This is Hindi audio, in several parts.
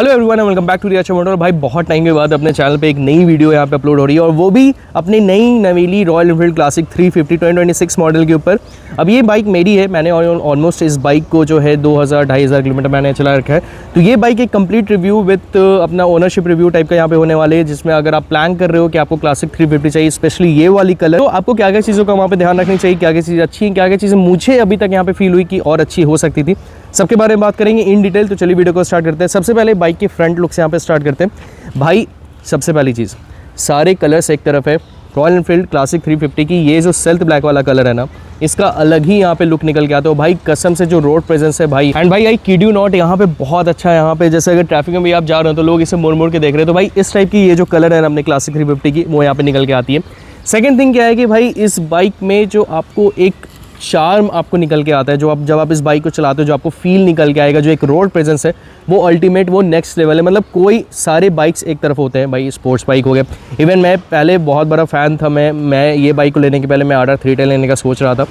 Hello everyone, welcome back to Riyaz motor. भाई बहुत टाइम के बाद अपने चैनल पे एक नई वीडियो यहाँ पे अपलोड हो रही है और वो भी अपनी नई नवीली रॉयल एनफील्ड क्लासिक 350 2026 मॉडल के ऊपर। अब ये बाइक मेरी है, मैंने ऑलमोस्ट इस बाइक को जो है 2000-2500 किलोमीटर मैंने चला रखा है। तो ये बाइक एक कंप्लीट रिव्यू विद अपना ओनरशिप रिव्यू टाइप का यहाँ पे होने वाले हैं, जिसमें अगर आप प्लान कर रहे हो कि आपको क्लासिक 350 चाहिए, स्पेशली ये वाली कलर, तो आपको क्या क्या चीज़ों का वहाँ पे ध्यान रखनी चाहिए, क्या क्या चीज़ें अच्छी हैं, क्या क्या चीज़ें मुझे अभी तक यहाँ पे फील हुई कि और अच्छी हो सकती थी, सबके बारे में बात करेंगे इन डिटेल। तो चलिए वीडियो को स्टार्ट करते हैं। सबसे पहले बाइक के फ्रंट लुक से यहाँ पे स्टार्ट करते हैं। भाई सबसे पहली चीज़, सारे कलर्स एक तरफ है। रॉयल एनफील्ड क्लासिक 350 की ये जो सेल्थ ब्लैक वाला कलर है ना, इसका अलग ही यहाँ पे लुक निकल के आता है भाई, कसम से जो रोड प्रेजेंस है भाई। एंड भाई आई किड यू नॉट, यहाँ पे बहुत अच्छा है। यहाँ पे जैसे अगर ट्रैफिक में भी आप जा रहे हो तो लोग इसे मुड़ मुड़ के देख रहे हैं, तो भाई इस टाइप की ये जो कलर है ना अपने क्लासिक 350 की, वो यहाँ पे निकल के आती है। सेकेंड थिंग क्या है कि भाई इस बाइक में जो आपको एक चार्म आपको निकल के आता है, जो आप जब आप इस बाइक को चलाते हो जो आपको फील निकल के आएगा, जो एक रोड प्रेजेंस है वो अल्टीमेट, वो नेक्स्ट लेवल है। मतलब कोई सारे बाइक्स एक तरफ होते हैं भाई, स्पोर्ट्स बाइक हो गए। इवन मैं पहले बहुत बड़ा फ़ैन था, मैं ये बाइक को लेने के पहले मैं RR 310 लेने का सोच रहा था,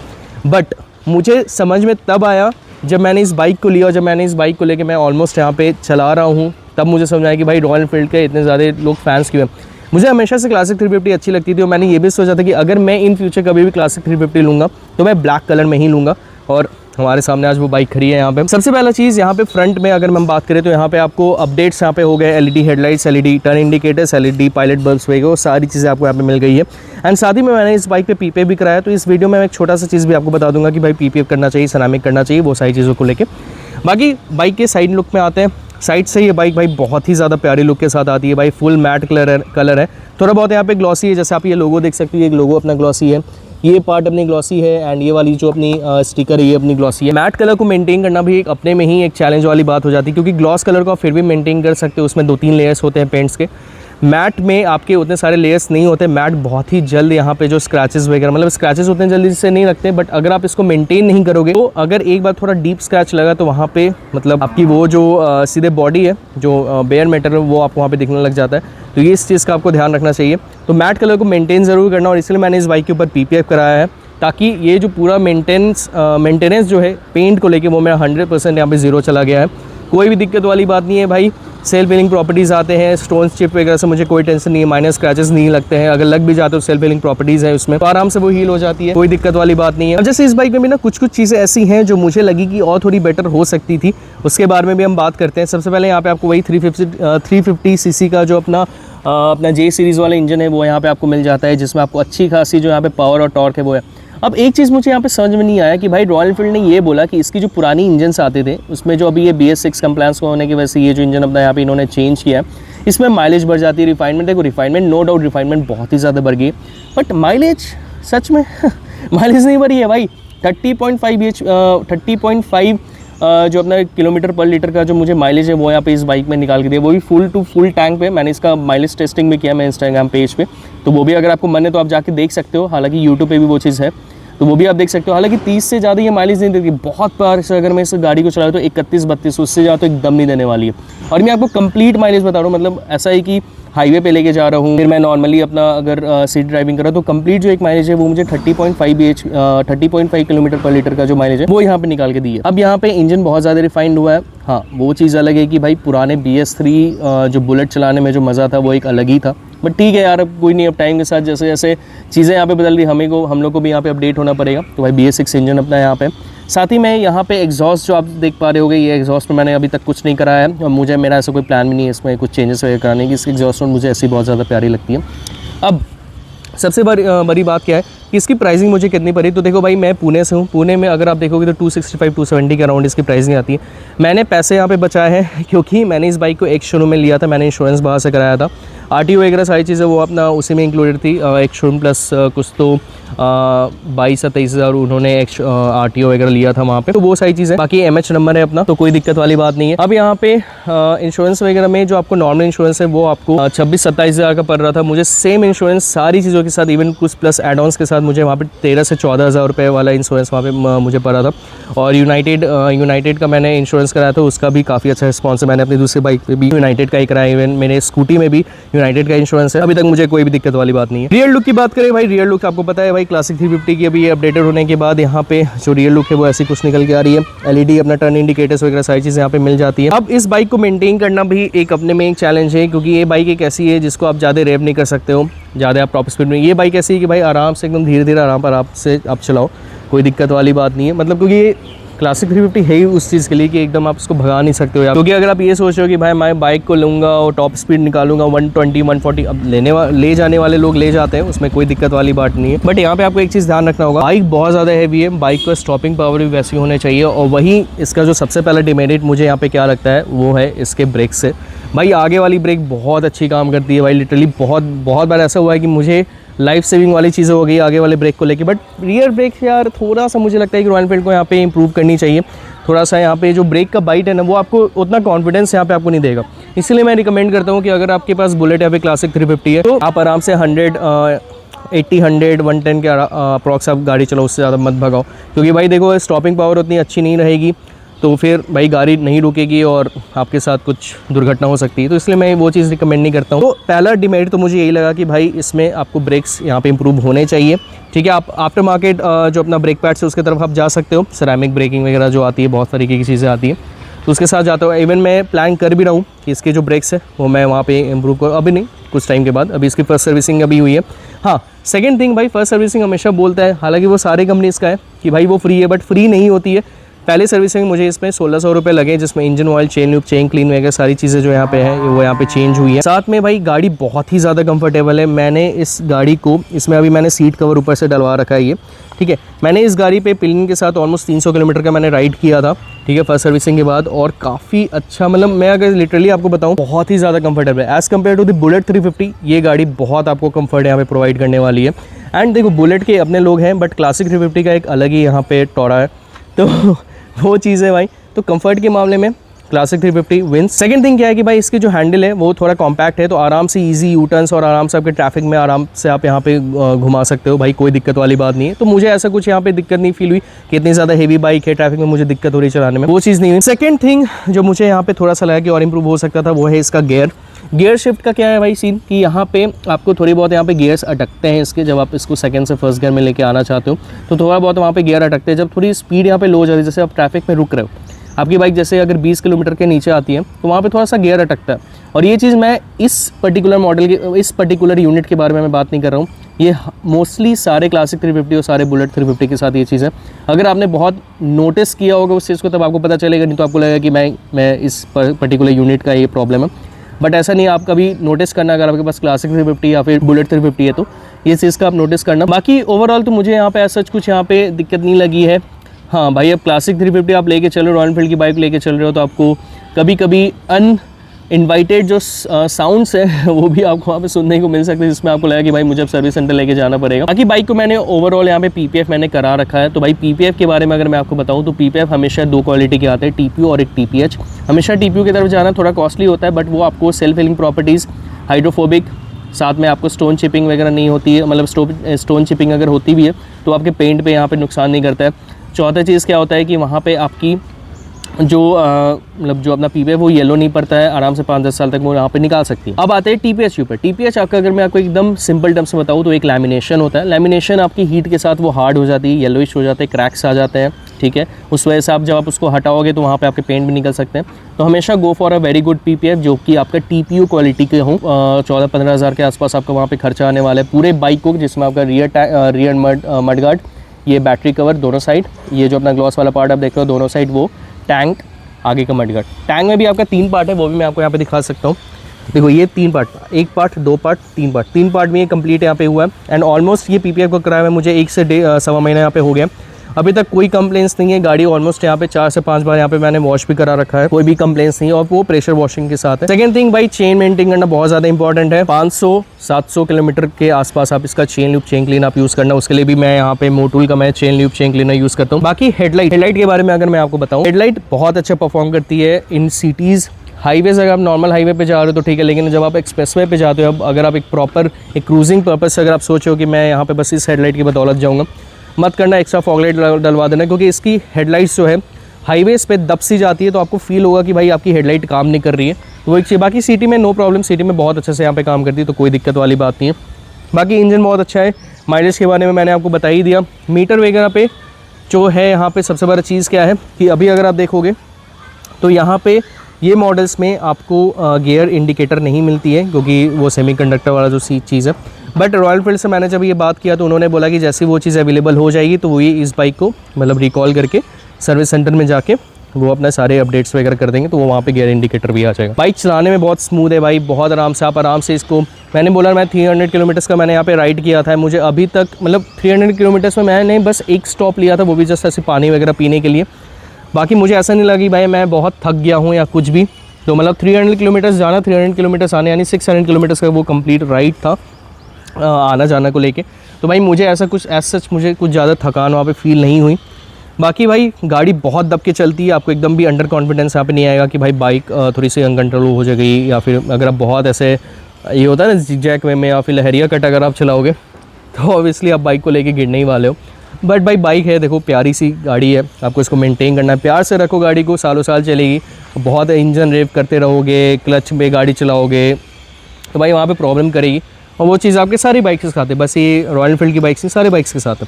बट मुझे समझ में तब आया जब मैंने इस बाइक को लिया और जब मैंने इस बाइक को लेकर मैं ऑलमोस्ट यहाँ पे चला रहा हूँ, तब मुझे समझ आया कि भाई रॉयल एनफील्ड के इतने ज़्यादा लोग फैंस क्यों हैं। मुझे हमेशा से क्लासिक 350 अच्छी लगती थी और मैंने ये भी सोचा था कि अगर मैं इन फ्यूचर कभी भी क्लासिक 350 लूँगा तो मैं ब्लैक कलर में ही लूँगा। और हमारे सामने आज वो बाइक खड़ी है यहाँ पे। सबसे पहला चीज़ यहाँ पे फ्रंट में अगर हम बात करें तो यहाँ पे आपको अपडेट्स यहाँ पे हो गए, LED headlights, LED turn indicators, LED pilot bulbs वगैरह, सारी चीज़ें आपको यहाँ पे मिल गई है। एंड साथ ही में मैंने इस बाइक पे PPF भी कराया, तो इस वीडियो में मैं एक छोटा सा चीज़ भी आपको बता दूंगा कि भाई PPF करना चाहिए, सरामिक करना चाहिए, वो सारी चीज़ों को लेकर। बाकी बाइक के साइड लुक में आते हैं। साइड से ये बाइक भाई बहुत ही ज़्यादा प्यारी लुक के साथ आती है भाई, फुल मैट कलर है। थोड़ा बहुत यहाँ पे ग्लॉसी है, जैसे आप ये लोगो देख सकते हो, ये लोगो अपना ग्लॉसी है, ये पार्ट अपनी ग्लॉसी है, एंड ये वाली जो अपनी स्टिकर है ये अपनी ग्लॉसी है। मैट कलर को मेंटेन करना भी एक अपने में ही एक चैलेंज वाली बात हो जाती है, क्योंकि ग्लॉस कलर को आप फिर भी मेंटेन कर सकते हो, उसमें 2-3 लेयर्स होते हैं पेंट्स के। मैट में आपके उतने सारे लेयर्स नहीं होते, मैट बहुत ही जल्द यहाँ पे जो स्क्रैचेस वगैरह, मतलब स्क्रैचेस उतने जल्दी से नहीं लगते, बट अगर आप इसको मेंटेन नहीं करोगे तो अगर एक बार थोड़ा डीप स्क्रैच लगा तो वहाँ पे मतलब आपकी वो जो सीधे बॉडी है, जो बेयर मेटल है, वो आपको वहाँ पे दिखने लग जाता है। तो ये इस चीज़ का आपको ध्यान रखना चाहिए। तो मैट कलर को मेंटेन ज़रूर करना, और इसलिए मैंने इस बाइक के ऊपर PPF कराया है, ताकि ये जो पूरा मेंटेनेंस जो है पेंट को लेके वो मेरा 100% यहाँ पे ज़ीरो चला गया है। कोई भी दिक्कत वाली बात नहीं है भाई। सेल्फ हीलिंग प्रॉपर्टीज़ आते हैं, स्टोन चिप वगैरह से मुझे कोई टेंशन नहीं है, माइनर स्क्रैचेस नहीं लगते हैं, अगर लग भी जाते हो सेल्फ हीलिंग प्रॉपर्टीज़ है उसमें, तो आराम से वो हील हो जाती है, कोई दिक्कत वाली बात नहीं है। अब जैसे इस बाइक में भी ना कुछ चीज़ें ऐसी हैं जो मुझे लगी कि और थोड़ी बेटर हो सकती थी, उसके बारे में भी हम बात करते हैं। सबसे पहले यहाँ पे आपको वही 350 cc का जो अपना J सीरीज़ वाला इंजन है वो यहाँ पे आपको मिल जाता है, जिसमें आपको अच्छी खासी जो यहाँ पे पावर और टॉर्क है वो है। अब एक चीज़ मुझे यहाँ पे समझ में नहीं आया कि भाई रॉयल एनफील्ड ने ये बोला कि इसकी जो पुरानी इंजन्स आते थे उसमें जो अभी ये BS6 कंप्लायंस होने की वजह से ये जो इंजन अपना यहाँ पे इन्होंने चेंज किया है, इसमें माइलेज बढ़ जाती है, रिफाइनमेंट। देखो रिफाइनमेंट नो डाउट रिफाइनमेंट बहुत ही ज़्यादा बढ़ गई, बट माइलेज सच में माइलेज नहीं बढ़ी है भाई। 30.5 जो अपना किलोमीटर पर लीटर का जो मुझे माइलेज है वो यहाँ पे इस बाइक में निकाल के दिया, वो भी फुल टू फुल टैंक पे। मैंने इसका माइलेज टेस्टिंग भी किया मैं इंस्टाग्राम पेज पे, तो वो भी अगर आपको मन है तो आप जाके देख सकते हो। हालांकि यूट्यूब पे भी वो चीज़ है, तो वो भी आप देख सकते हो। हालांकि 30 से ज़्यादा ये माइलेज नहीं देती, बहुत बार से अगर मैं इस गाड़ी को चलाऊँ तो 31-32, उससे ज़्यादा तो एकदम नहीं देने वाली है। और मैं आपको कंप्लीट माइलेज बता रहा हूँ, मतलब ऐसा है कि हाईवे पे लेके जा रहा हूँ, फिर मैं नॉर्मली अपना अगर सिटी ड्राइविंग कर रहा हूँ, तो कंप्लीट जो एक माइलेज है वो मुझे 30.5 किलोमीटर पर लीटर का जो माइलेज है वो यहाँ पे निकाल के दी है। अब यहाँ पे इंजन बहुत ज़्यादा रिफाइंड हुआ है। हाँ, वो चीज़ अलग है कि भाई पुराने BS3 जो बुलेट चलाने में जो मज़ा था वो एक अलग ही था, बट ठीक है यार, अब कोई नहीं, अब टाइम के साथ जैसे जैसे चीज़ें यहाँ पे बदल रही, हम लोग को भी यहाँ पे अपडेट होना पड़ेगा। तो भाई BS6 इंजन अपना यहाँ पे। साथ ही में यहाँ पे एग्जॉस्ट जो आप देख पा रहे होगे, ये एग्जॉस्ट में मैंने अभी तक कुछ नहीं कराया है, और मेरा ऐसा कोई प्लान भी नहीं है इसमें कुछ चेंजेस वगैरह कराने की। इसकी एग्जॉस्ट में मुझे ऐसी बहुत ज़्यादा प्यारी लगती है। अब सबसे बड़ी बात क्या है कि इसकी प्राइसिंग मुझे कितनी पड़ी। तो देखो भाई, मैं पुणे से हूँ, पुणे में अगर आप देखोगे तो 265-270 के अराउंड इसकी प्राइसिंग आती है। मैंने पैसे यहाँ पे बचाए हैं क्योंकि मैंने इस बाइक को एक शोरूम में लिया था, मैंने इंश्योरेंस बाहर से कराया था, RTO वगैरह सारी चीज़ें वो अपना उसी में इंक्लूडेड थी। एक शोरूम प्लस कुछ तो 22-23 हज़ार उन्होंने एक RTO वगैरह लिया था वहाँ पे, तो वो सारी चीज़ें। बाकी MH नंबर है अपना, तो कोई दिक्कत वाली बात नहीं है। अब यहाँ पे इंश्योरेंस वगैरह में जो आपको नॉर्मल इंश्योरेंस है वो आपको 26-27 हज़ार का पड़ रहा था मुझे। सेम इंश्योरेंस सारी चीज़ों के साथ, इवन कुछ प्लस एड ऑन्स के साथ, मुझे वहाँ पे 13 से 14 हज़ार रुपये वाला इंश्योरेंस वहाँ पे मुझे पड़ा था। और यूनाइटेड का मैंने इंश्योरेंस कराया था, उसका भी काफ़ी अच्छा रिस्पॉन्स है। मैंने अपनी दूसरी बाइक पे भी यूनाइटेड का ही कराया, इवन मेरे स्कूटी में भी यूनाइटेड का इंश्योरेंस है, अभी तक मुझे कोई भी दिक्कत वाली बात नहीं है। रियर लुक की बात करें भाई, रियर लुक आपको पता है भाई क्लासिक 350 की अभी अपडेटेड होने के बाद यहाँ पे जो रियर लुक है वो ऐसी कुछ निकल के आ रही है। एलईडी, अपना टर्न इंडिकेटर्स वगैरह सारी चीज़ें यहाँ पे मिल जाती है। अब इस बाइक को मेंटेन करना भी एक अपने में एक चैलेंज है, क्योंकि ये बाइक एक ऐसी है जिसको आप ज़्यादा रेव नहीं कर सकते हो, ज़्यादा आप टॉप स्पीड में। ये बाइक ऐसी है कि भाई आराम से एकदम धीरे धीरे आराम से आप चलाओ, कोई दिक्कत वाली बात नहीं है। मतलब क्योंकि ये क्लासिक 350 है ही उस चीज़ के लिए कि एकदम आप उसको भगा नहीं सकते हो यार। क्योंकि अगर आप ये सोच रहे हो कि भाई मैं बाइक को लूँगा और टॉप स्पीड निकालूंगा 120 140, अब ले जाने वाले लोग ले जाते हैं, उसमें कोई दिक्कत वाली बात नहीं है। बट यहाँ पे आपको एक चीज़ ध्यान रखना होगा, बाइक बहुत ज़्यादा हैवी है, बाइक का स्टॉपिंग पावर भी वैसी होनी चाहिए। और वही इसका जो सबसे पहला डिमेरिट मुझे यहाँ पे क्या लगता है वो है इसके ब्रेक से। भाई आगे वाली ब्रेक बहुत अच्छी काम करती है भाई, लिटरली बहुत बार ऐसा हुआ है कि मुझे लाइफ सेविंग वाली चीज़ें हो गई आगे वाले ब्रेक को लेके। बट रियर ब्रेक यार थोड़ा सा मुझे लगता है कि रॉयल एनफील्ड को यहाँ पे इंप्रूव करनी चाहिए। थोड़ा सा यहाँ पे जो ब्रेक का बाइट है ना, वो आपको उतना कॉन्फिडेंस यहाँ पे आपको नहीं देगा। इसलिए मैं रिकमेंड करता हूँ कि अगर आपके पास बुलेट या फिर क्लासिक 350 है तो आप आराम से 80 100 110 के अप्रॉक्स आप गाड़ी चलाओ, उससे ज़्यादा मत भगाओ। क्योंकि भाई देखो स्टॉपिंग पावर उतनी अच्छी नहीं रहेगी तो फिर भाई गाड़ी नहीं रुकेगी और आपके साथ कुछ दुर्घटना हो सकती है। तो इसलिए मैं वो चीज़ रिकमेंड नहीं करता हूँ। तो पहला डिमेरिट तो मुझे यही लगा कि भाई इसमें आपको ब्रेक्स यहाँ पे इंप्रूव होने चाहिए। ठीक है, आप आफ्टर मार्केट जो अपना ब्रेक पैड्स है उसकी तरफ आप जा सकते हो, सिरेमिक ब्रेकिंग वगैरह जो आती है, बहुत तरीके की चीज़ें आती है, तो उसके साथ जाता हूँ। इवन मैं प्लान कर भी रहा हूँ कि इसके जो ब्रेक्स है वो मैं वहाँ पे इंप्रूव करूँ, अभी नहीं कुछ टाइम के बाद। अभी इसकी फर्स्ट सर्विसिंग अभी हुई है। हाँ, सेकंड थिंग भाई, फर्स्ट सर्विसिंग हमेशा बोलता है, हालांकि वो सारे कंपनीज़ का है कि भाई वो फ्री है, बट फ्री नहीं होती है। पहले सर्विसिंग मुझे इसमें 1600 रुपये लगे, जिसमें engine oil, chain loop, chain clean वगैरह सारी चीज़ें जो यहाँ पे है वो यहाँ पे चेंज हुई है। साथ में भाई गाड़ी बहुत ही ज़्यादा कंफर्टेबल है। मैंने इस गाड़ी को, इसमें अभी मैंने सीट कवर ऊपर से डलवा रखा है ये, ठीक है। मैंने इस गाड़ी पे पिलियन के साथ ऑलमोस्ट 300 किलोमीटर का मैंने राइड किया था, ठीक है, फर्स्ट सर्विसिंग के बाद। और काफ़ी अच्छा, मतलब मैं अगर लिटरली आपको बताऊँ बहुत ही ज़्यादा कंफर्टेबल है as compared to the Bullet 350। ये गाड़ी बहुत आपको कंफर्ट यहाँ पे प्रोवाइड करने वाली है। एंड देखो बुलेट के अपने लोग हैं, बट क्लासिक 350 का एक अलग ही यहाँ पे टोरा है, तो वो चीज़ है भाई। तो कंफर्ट के मामले में क्लासिक 350 विंस। सेकंड थिंग क्या है कि भाई इसकी जो हैंडल है वो थोड़ा कॉम्पैक्ट है, तो आराम से इजी यू टर्न्स और आराम से आपके ट्रैफिक में आराम से आप यहाँ पे घुमा सकते हो भाई, कोई दिक्कत वाली बात नहीं है। तो मुझे ऐसा कुछ यहाँ पे दिक्कत नहीं फील हुई कि इतनी ज़्यादा हेवी बाइक है, ट्रैफिक में मुझे दिक्कत हो रही चलाने में, वो चीज़ नहीं हुई। सेकंड थिंग जो मुझे यहाँ पे थोड़ा सा लगा कि और इंप्रूव हो सकता था वो है इसका गियर शिफ्ट का। क्या है भाई सीन कि यहाँ पे आपको थोड़ी बहुत यहाँ पे गियर्स अटकते हैं इसके, जब आप इसको सेकंड से फर्स्ट गियर में लेके आना चाहते हो तो थोड़ा बहुत वहाँ पे गियर अटकते हैं। जब थोड़ी स्पीड यहाँ पे लो हो जाती है, जैसे आप ट्रैफिक में रुक रहे हो, आपकी बाइक जैसे अगर 20 किलोमीटर के नीचे आती है तो वहाँ पे थोड़ा सा गियर अटकता है। और ये चीज़ मैं इस पर्टिकुलर मॉडल के, इस पर्टिकुलर यूनिट के बारे में मैं बात नहीं कर रहा हूँ, ये मोस्टली सारे क्लासिक 350 और सारे बुलेट 350 के साथ ये चीज़ है। अगर आपने बहुत नोटिस किया होगा उस चीज़ को तब आपको पता चलेगा, नहीं तो आपको लगेगा कि मैं इस पर्टिकुलर यूनिट का ये प्रॉब्लम है। बट ऐसा नहीं, आप कभी नोटिस करना, अगर आपके पास क्लासिक 350 या फिर बुलेट 350 है तो ये चीज़ का आप नोटिस करना। बाकी ओवरऑल तो मुझे यहाँ पे ऐसा कुछ यहाँ पे दिक्कत नहीं लगी है। हाँ भाई, अब क्लासिक 350 आप लेके चल रहे हो, रॉयल एनफील्ड की बाइक लेके चल रहे हो, तो आपको कभी कभी इनवाइटेड जो साउंड्स है वो भी आपको वहाँ पे सुनने को मिल सकते हैं, जिसमें आपको लगा कि भाई मुझे अब सर्विस सेंटर लेके जाना पड़ेगा। बाकी बाइक को मैंने ओवरऑल यहाँ पे पीपीएफ मैंने करा रखा है। तो भाई पीपीएफ के बारे में अगर मैं आपको बताऊँ तो पीपीएफ हमेशा दो क्वालिटी के आते हैं, टीपीयू और एक टीपीएच। हमेशा टीपीयू की तरफ जाना थोड़ा कॉस्टली होता है, बट वो आपको सेल्फ हीलिंग प्रॉपर्टीज़, हाइड्रोफोबिक, साथ में आपको स्टोन चिपिंग वगैरह नहीं होती है, मतलब स्टोन चिपिंग अगर होती भी है तो आपके पेंट पे यहाँ पे नुकसान नहीं करता है। चौथा चीज़ क्या होता है कि वहाँ पे आपकी जो मतलब जो अपना पीपीएफ वो येलो नहीं पड़ता है, आराम से 5-10 साल तक वो यहाँ पे निकाल सकती है। अब आते हैं टीपीएच के ऊपर। टीपीएच आपका अगर मैं आपको एकदम सिंपल टर्म्स में बताऊँ तो एक लैमिनेशन होता है। लैमिनेशन आपकी हीट के साथ वो हार्ड हो जाती है, येलोइश हो जाते हैं, क्रैक्स आ जाते हैं, ठीक है। उस वजह से आप जब आप उसको हटाओगे तो वहाँ पे आपके पेंट भी निकल सकते हैं। तो हमेशा go for a very good PPF जो कि आपका टीपीयू क्वालिटी के हों। 14-15 हज़ार के आसपास आपका वहाँ पे खर्चा आने वाला है पूरे बाइक को, जिसमें आपका रियर मड गार्ड, ये बैटरी कवर दोनों साइड, ये जो अपना ग्लॉस वाला पार्ट आप देख रहे हो दोनों साइड, वो टैंक, आगे का मड गार्ड। टैंक में भी आपका 3 पार्ट है, वो भी मैं आपको यहाँ पे दिखा सकता हूँ। देखो ये 3 पार्ट, 1 पार्ट, 2 पार्ट, 3 पार्ट में ये कंप्लीट यहाँ पे हुआ है। एंड ऑलमोस्ट ये पीपीएफ को कराया हुआ मुझे 1 से 1.5 महीना यहाँ पे हो गया। अभी तक कोई कंप्लेंट्स नहीं है। गाड़ी ऑलमोस्ट यहाँ पे 4 से 5 बार यहाँ पे मैंने वॉश भी करा रखा है, कोई भी कंप्लेंट्स नहीं है, और वो प्रेशर वॉशिंग के साथ है। सेकंड थिंग भाई, चेन मेंटेन करना बहुत ज़्यादा इंपॉर्टेंट है। 500-700 किलोमीटर के आसपास आप इसका चेन लूप, चेन क्लीन आप यूज़ करना। उसके लिए भी मैं यहाँ पे मोटूल का मैं chain loop, chain cleaner use करता हूँ। बाकी हेडलाइट के बारे में अगर मैं आपको बताऊँ, हेडलाइट बहुत अच्छा परफॉर्म करती है इन सिटीज़। हाईवेज अगर आप नॉर्मल हाईवे पे जा रहे हो तो ठीक है, लेकिन जब आप एक्सप्रेसवे पे जाते हो, अब अगर आप एक प्रॉपर एक क्रूजिंग पर्पस से अगर आप सोचो कि मैं यहाँ पे बस इस हेडलाइट की बदौलत जाऊँगा, मत करना। एक्स्ट्रा फॉग लाइट डलवा देना, क्योंकि इसकी हेडलाइट्स जो है हाईवेज़ पे दब सी जाती है तो आपको फील होगा कि भाई आपकी हेडलाइट काम नहीं कर रही है, तो वो एक चीज़। बाकी सिटी में नो प्रॉब्लम, सिटी में बहुत अच्छे से यहाँ पे काम करती है, तो कोई दिक्कत वाली बात नहीं है। बाकी इंजन बहुत अच्छा है। माइलेज के बारे में मैंने आपको बता ही दिया। मीटर वगैरह पे जो है यहाँ पे सबसे बड़ा चीज़ क्या है कि अभी अगर आप देखोगे तो यहाँ पे ये मॉडल्स में आपको गियर इंडिकेटर नहीं मिलती है, क्योंकि वो सेमीकंडक्टर वाला जो चीज़ है। बट रॉयल एनफील्ड से मैंने जब ये बात किया तो उन्होंने बोला कि जैसे वो चीज़ अवेलेबल हो जाएगी तो वो ये इस बाइक को मतलब रिकॉल करके सर्विस सेंटर में जाके वो अपना सारे अपडेट्स वगैरह कर देंगे, तो वो वहाँ पे गियर इंडिकेटर भी आ जाएगा। बाइक चलाने में बहुत स्मूथ है भाई, बहुत आराम से आप आराम से इसको, मैंने बोला मैं 300 किलोमीटर्स का मैंने यहाँ पे राइड किया था। मुझे अभी तक मतलब 300 किलोमीटर्स में मैंने बस एक स्टॉप लिया था, वो भी जस्ट ऐसे पानी वगैरह पीने के लिए। बाकी मुझे ऐसा नहीं लगी भाई मैं बहुत थक गया हूँ या कुछ भी। तो मतलब 300 किलोमीटर्स जाना, 300 किलोमीटर्स आने, यानी 600 किलोमीटर्स का वो कंप्लीट राइड था आना जाना को लेके। तो भाई मुझे ऐसा कुछ सच मुझे कुछ ज़्यादा थकान वहाँ पे फील नहीं हुई। बाकी भाई गाड़ी बहुत दब के चलती है, आपको एकदम भी अंडर कॉन्फिडेंस यहाँ पे नहीं आएगा कि भाई बाइक थोड़ी सी अनकंट्रोल हो जाएगी, या फिर अगर आप बहुत ऐसे ये होता है ना जिगजैग वे में या फिर लहरिया कट अगर आप चलाओगे तो ऑब्वियसली आप बाइक को लेके गिरने ही वाले हो। बट भाई बाइक है, देखो प्यारी सी गाड़ी है, आपको इसको मेंटेन करना है, प्यार से रखो गाड़ी को, सालों साल चलेगी। बहुत इंजन रेव करते रहोगे, क्लच में गाड़ी चलाओगे तो भाई वहाँ पे प्रॉब्लम करेगी, और वो चीज़ आपके सारी बाइक्स के साथ है, बस ये रॉयल एनफील्ड की बाइक्स नहीं सारी बाइक्स के साथ है।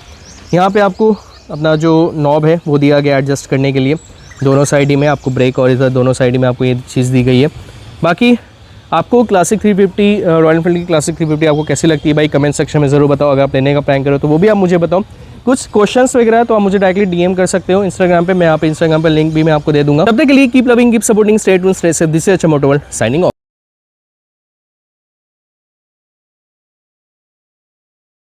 यहाँ पे आपको अपना जो नॉब है वो दिया गया एडजस्ट करने के लिए, दोनों साइड ही में आपको ब्रेक और इधर दोनों साइड में आपको ये चीज़ दी गई है। बाकी आपको क्लासिक 350 रॉयल एनफील्ड की क्लासिक 350 आपको कैसी लगती है भाई कमेंट सेक्शन में ज़रूर बताओ। अगर आप लेने का प्लान करो तो वो भी आप मुझे बताओ। कुछ क्वेश्चंस वगैरह है तो आप मुझे डायरेक्टली डीएम कर सकते हो इंस्टाग्राम पे, मैं यहाँ पे इंस्टाग्राम पे लिंक भी मैं आपको दे दूंगा। तब तक के लिए keep loving, keep supporting, stay tuned, stay safe. This is अच्छा मोटो वर्ल्ड साइनिंग ऑफ।